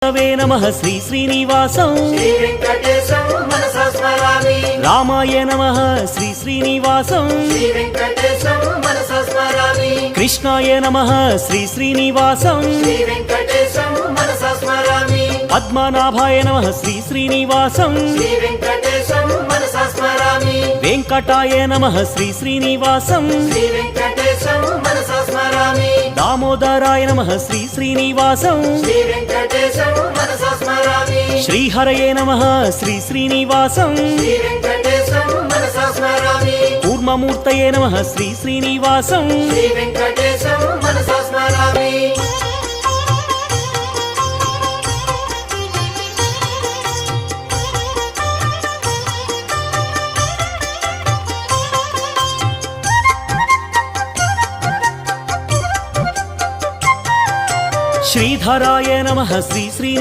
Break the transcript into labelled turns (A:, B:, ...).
A: नमः श्री श्रीनिवासं
B: श्री वेंकटेशं मनसा स्मरामि।
A: रामाय नमः श्री श्रीनिवासं
B: श्री वेंकटेशं मनसा स्मरामि।
A: कृष्णाय नमः श्री श्रीनिवासं
B: श्री वेंकटेशं मनसा स्मरामि।
A: पद्मनाभाय नमः श्री श्रीनिवासं
B: श्री वेंकटेशं मनसा स्मरामि।
A: वेंकटाय नमः श्री श्रीनिवासं
B: श्री वेंकटेशं मनसा स्मरामि।
A: दामोदराय नमः श्री श्रीनिवासं
B: श्री वेंकटेशं मनसा स्मरामि।
A: श्रीहरये नमः श्री श्रीनिवासं
B: श्री वेंकटेशं मनसा स्मरामि।
A: कूर्ममूर्तये नमः श्री श्रीनिवासं
B: श्री वेंकटेशं मनसा स्मरामि।
A: श्रीधराय नमः श्री श्री